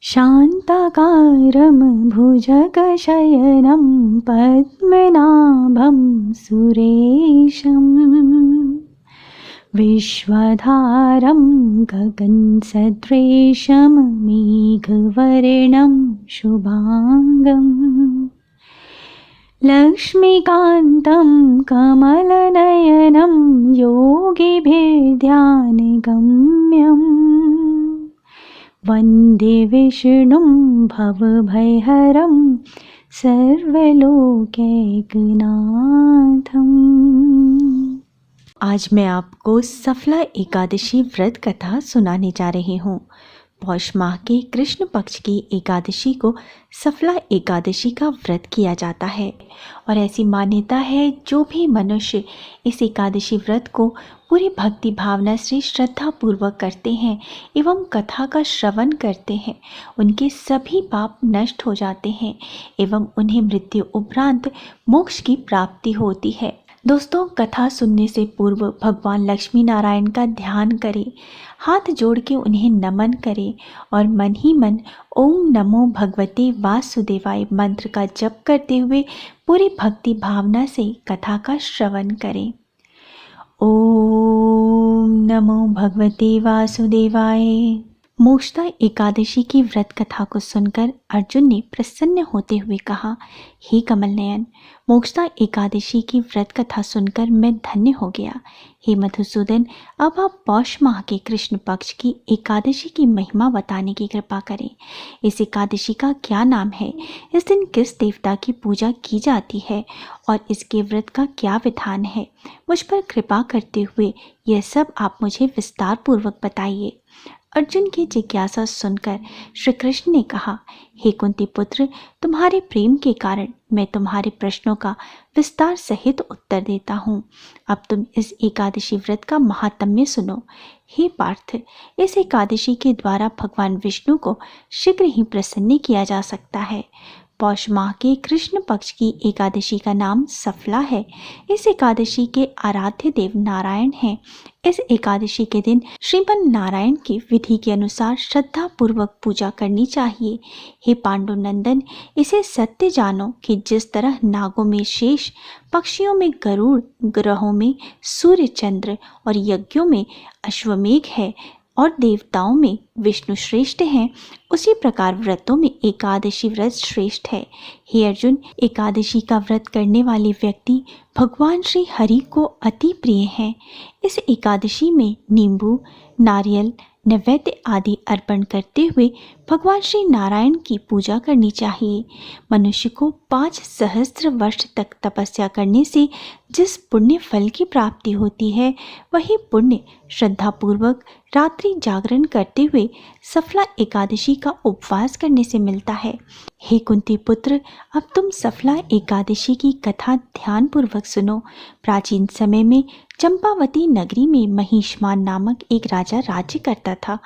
शान्ताकारं भुजगशयनं पद्मनाभं सुरेशम् विश्वधारं गगनसदृशं मेघवर्णं शुभाङ्गम् लक्ष्मीकान्तं कमलनयनं योगिभिर्ध्यानगम्यम् वन्दे विष्णुं भवभयहरं सर्वलोकैकनाथम्। आज मैं आपको सफला एकादशी व्रत कथा सुनाने जा रही हूँ। पौष माह के कृष्ण पक्ष की एकादशी को सफला एकादशी का व्रत किया जाता है और ऐसी मान्यता है जो भी मनुष्य इस एकादशी व्रत को पूरी भक्ति भावना से श्रद्धा पूर्वक करते हैं एवं कथा का श्रवण करते हैं, उनके सभी पाप नष्ट हो जाते हैं एवं उन्हें मृत्यु उपरांत मोक्ष की प्राप्ति होती है। दोस्तों, कथा सुनने से पूर्व भगवान लक्ष्मी नारायण का ध्यान करें, हाथ जोड़ के उन्हें नमन करें और मन ही मन ओम नमो भगवते वासुदेवाय मंत्र का जप करते हुए पूरी भक्ति भावना से कथा का श्रवण करें। ओम नमो भगवते वासुदेवाय। मोक्षदा एकादशी की व्रत कथा को सुनकर अर्जुन ने प्रसन्न होते हुए कहा, हे कमल नयन, मोक्षदा एकादशी की व्रत कथा सुनकर मैं धन्य हो गया। हे मधुसूदन, अब आप पौष माह के कृष्ण पक्ष की एकादशी की महिमा बताने की कृपा करें। इस एकादशी का क्या नाम है, इस दिन किस देवता की पूजा की जाती है और इसके व्रत का क्या विधान है, मुझ पर कृपा करते हुए यह सब आप मुझे विस्तार पूर्वक बताइए। अर्जुन की जिज्ञासा सुनकर श्री कृष्ण ने कहा, हे कुंती पुत्र, तुम्हारे प्रेम के कारण मैं तुम्हारे प्रश्नों का विस्तार सहित उत्तर देता हूँ। अब तुम इस एकादशी व्रत का महात्म्य सुनो। हे पार्थ, इस एकादशी के द्वारा भगवान विष्णु को शीघ्र ही प्रसन्न किया जा सकता है। पौष माह के कृष्ण पक्ष की एकादशी का नाम सफला है। इस एकादशी के आराध्य देव नारायण हैं। इस एकादशी के दिन श्रीमन नारायण की विधि के अनुसार श्रद्धा पूर्वक पूजा करनी चाहिए। हे पांडुनंदन, इसे सत्य जानो कि जिस तरह नागों में शेष, पक्षियों में गरुड़, ग्रहों में सूर्य चंद्र और यज्ञों में अश्वमेघ है और देवताओं में विष्णु श्रेष्ठ हैं, उसी प्रकार व्रतों में एकादशी व्रत श्रेष्ठ है। हे अर्जुन, एकादशी का व्रत करने वाले व्यक्ति भगवान श्री हरि को अति प्रिय हैं। इस एकादशी में नींबू, नारियल, नैवेद्य आदि अर्पण करते हुए भगवान श्री नारायण की पूजा करनी चाहिए। मनुष्य को 5 सहस्त्र वर्ष तक तपस्या करने से जिस पुण्य फल की प्राप्ति होती है, वही पुण्य श्रद्धापूर्वक रात्रि जागरण करते हुए सफला एकादशी का उपवास करने से मिलता है। हे कुंती पुत्र, अब तुम सफला एकादशी की कथा ध्यानपूर्वक सुनो। प्राचीन समय में चंपावती नगरी में महिष्मान नामक एक राजा राज्य करता था।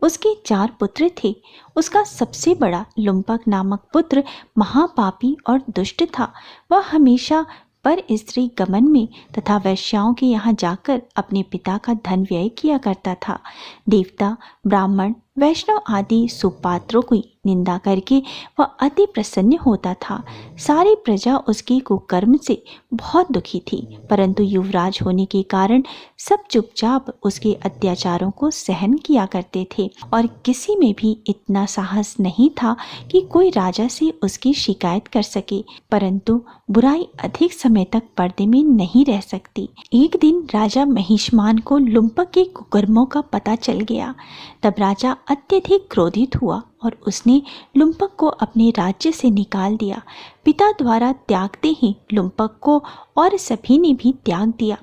उसके 4 पुत्र थे। उसका सबसे बड़ा लुम्पक नामक पुत्र महापापी और दुष्ट था। वह हमेशा पर स्त्री गमन में तथा वैश्याओं के यहाँ जाकर अपने पिता का धन व्यय किया करता था। देवता, ब्राह्मण, वैष्णव आदि सुपात्रों की निंदा करके वह अति प्रसन्न होता था। सारी प्रजा उसके कुकर्म से बहुत दुखी थी, परंतु युवराज होने के कारण सब चुपचाप उसके अत्याचारों को सहन किया करते थे और किसी में भी इतना साहस नहीं था कि कोई राजा से उसकी शिकायत कर सके। परंतु बुराई अधिक समय तक पर्दे में नहीं रह सकती। एक दिन राजा महिष्मान को लुम्पक के कुकर्मों का पता चल गया। तब राजा अत्यधिक क्रोधित हुआ और उसने लुम्पक को अपने राज्य से निकाल दिया। पिता द्वारा त्यागते ही लुम्पक को और सभी ने भी त्याग दिया।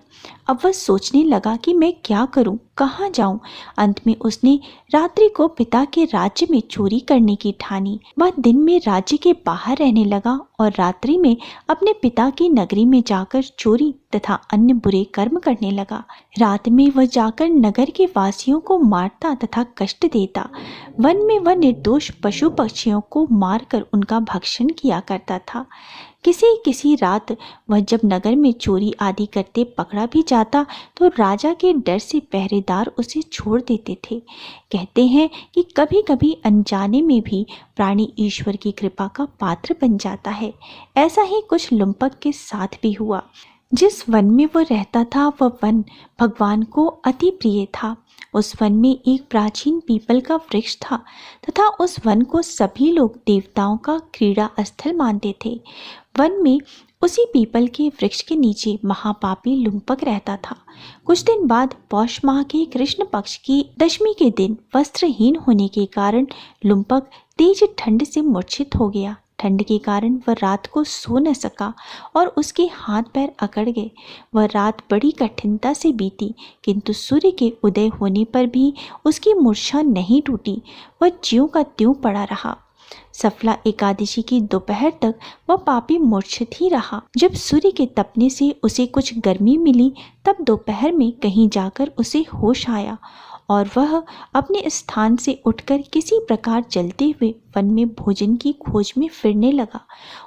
अब वह सोचने लगा कि मैं क्या करूं, कहाँ जाऊं। अंत में उसने रात्रि को पिता के राज्य में चोरी करने की ठानी। वह दिन में राज्य के बाहर रहने लगा और रात्रि में अपने पिता की नगरी में जाकर चोरी तथा अन्य बुरे कर्म करने लगा। रात में वह जाकर नगर के वासियों को मारता तथा कष्ट देता। वन में वह निर्दोष निर्दोष पशु पक्षियों को मारकर उनका भक्षण किया करता था। किसी रात वह जब नगर में चोरी आदि करते पकड़ा भी जाता तो राजा के डर से पहरेदार उसे छोड़ देते थे। कहते हैं कि कभी कभी अनजाने में भी प्राणी ईश्वर की कृपा का पात्र बन जाता है। ऐसा ही कुछ लुम्पक के साथ भी हुआ। जिस वन में वह रहता था वह वन भगवान को अति प्रिय था। उस वन में एक प्राचीन पीपल का वृक्ष था तथा उस वन को सभी लोग देवताओं का क्रीड़ा स्थल मानते थे। वन में उसी पीपल के वृक्ष के नीचे महापापी लुम्पक रहता था। कुछ दिन बाद पौष माह के कृष्ण पक्ष की दशमी के दिन वस्त्रहीन होने के कारण लुम्पक तेज ठंड से मूर्छित हो गया। ठंड के कारण वह रात को सो न सका और उसके हाथ पैर अकड़ गए। वह रात बड़ी कठिनता से बीती, किंतु सूर्य के उदय होने पर भी उसकी मूर्छा नहीं टूटी। वह ज्यों का त्यों पड़ा रहा। सफला एकादशी की दोपहर तक वह पापी मूर्छित ही रहा। जब सूर्य के तपने से उसे कुछ गर्मी मिली तब दोपहर में कहीं जाकर उसे होश आया और वह अपने स्थान से उठकर किसी प्रकार जलते हुए वन में भोजन की खोज में फिरने लगा।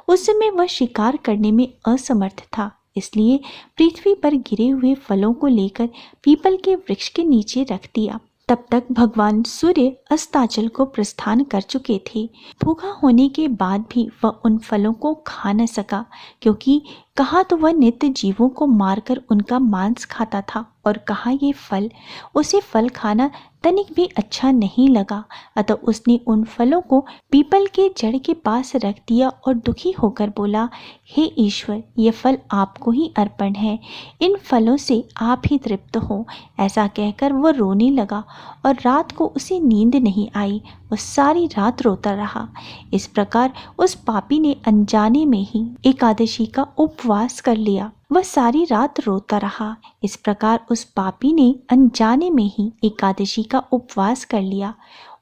उस समय वह शिकार करने में असमर्थ था, इसलिए पृथ्वी पर गिरे हुए फलों को लेकर पीपल के वृक्ष के नीचे रख दिया। तब तक भगवान सूर्य अस्ताचल को प्रस्थान कर चुके थे। भूखा होने के बाद भी वह उन फलों को खा न सका, क्योंकि कहा तो वह नित्य जीवों को मारकर उनका मांस खाता था और कहा ये फल। उसे फल खाना तनिक भी अच्छा नहीं लगा, अतः उसने उन फलों को पीपल के जड़ के पास रख दिया और दुखी होकर बोला, हे ईश्वर, ये फल आपको ही अर्पण है, इन फलों से आप ही तृप्त हो। ऐसा कहकर वह रोने लगा और रात को उसे नींद नहीं आई। वह सारी रात रोता रहा। इस प्रकार उस पापी ने अनजाने में ही एकादशी का उपवास कर लिया। वह सारी रात रोता रहा। इस प्रकार उस पापी ने अनजाने में ही एकादशी का उपवास कर लिया।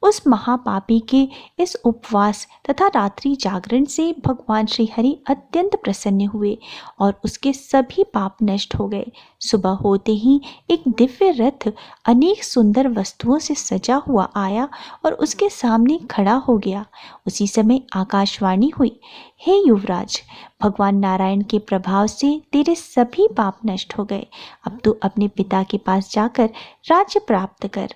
उस महापापी के इस उपवास तथा रात्रि जागरण से भगवान श्री हरि अत्यंत प्रसन्न हुए और उसके सभी पाप नष्ट हो गए। सुबह होते ही एक दिव्य रथ अनेक सुंदर वस्तुओं से सजा हुआ आया और उसके सामने खड़ा हो गया। उसी समय आकाशवाणी हुई, हे युवराज, भगवान नारायण के प्रभाव से तेरे सभी पाप नष्ट हो गए। अब तू अपने पिता के पास जाकर राज्य प्राप्त कर।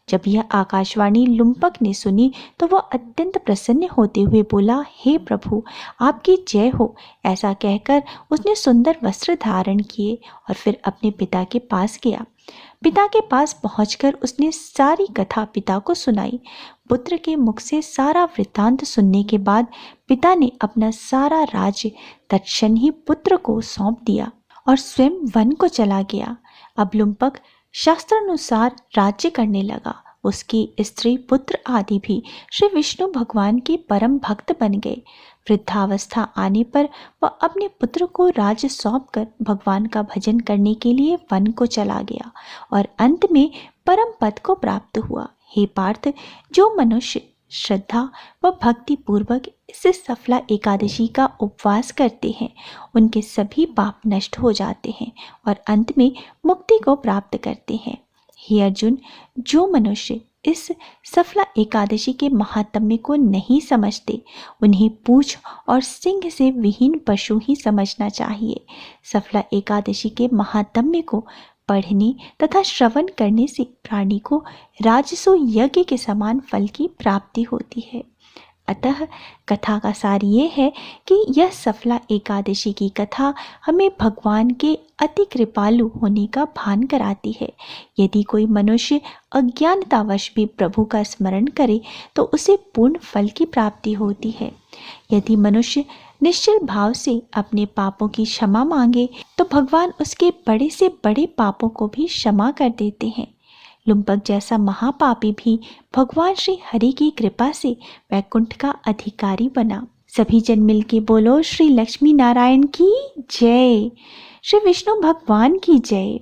जब यह आकाशवाणी लुम्पक ने सुनी तो वह अत्यंत प्रसन्न होते हुए बोला, हे प्रभु, आपकी जय हो। ऐसा कहकर उसने सुंदर वस्त्र धारण किए और फिर अपने पिता के पास गया। पिता के पास पहुंचकर उसने सारी कथा पिता को सुनाई। पुत्र के मुख से सारा वृत्तांत सुनने के बाद पिता ने अपना सारा राज्य तत्क्षण ही पुत्र को सौंप दिया और स्वयं वन को चला गया। अब लुम्पक शास्त्रानुसार राज्य करने लगा। उसकी स्त्री पुत्र आदि भी श्री विष्णु भगवान के परम भक्त बन गए। वृद्धावस्था आने पर वह अपने पुत्र को राज्य सौंपकर भगवान का भजन करने के लिए वन को चला गया और अंत में परम पद को प्राप्त हुआ। हे पार्थ, जो मनुष्य श्रद्धा व भक्ति पूर्वक इस सफला एकादशी का उपवास करते हैं, उनके सभी पाप नष्ट हो जाते हैं और अंत में मुक्ति को प्राप्त करते हैं। हे अर्जुन, जो मनुष्य इस सफला एकादशी के महात्म्य को नहीं समझते, उन्हें पूंछ और सिंह से विहीन पशु ही समझना चाहिए। सफला एकादशी के महात्म्य को पढ़ने तथा श्रवण करने से प्राणी को राजसो यज्ञ के समान फल की प्राप्ति होती है। अतः कथा का सार ये है कि यह सफला एकादशी की कथा हमें भगवान के अति कृपालु होने का भान कराती है। यदि कोई मनुष्य अज्ञानतावश भी प्रभु का स्मरण करे तो उसे पूर्ण फल की प्राप्ति होती है। यदि मनुष्य निश्चल भाव से अपने पापों की क्षमा मांगे तो भगवान उसके बड़े से बड़े पापों को भी क्षमा कर देते हैं। लुम्पक जैसा महापापी भी भगवान श्री हरि की कृपा से वैकुंठ का अधिकारी बना। सभी जन मिलके बोलो श्री लक्ष्मी नारायण की जय, श्री विष्णु भगवान की जय।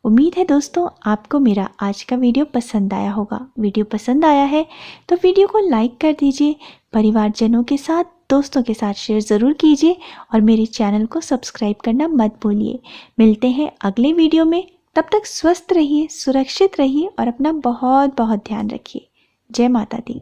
उम्मीद है दोस्तों आपको मेरा आज का वीडियो पसंद आया होगा। वीडियो पसंद आया है तो वीडियो को लाइक कर दीजिए, परिवारजनों के साथ, दोस्तों के साथ शेयर ज़रूर कीजिए और मेरे चैनल को सब्सक्राइब करना मत भूलिए। मिलते हैं अगले वीडियो में। तब तक स्वस्थ रहिए, सुरक्षित रहिए और अपना बहुत बहुत ध्यान रखिए। जय माता दी।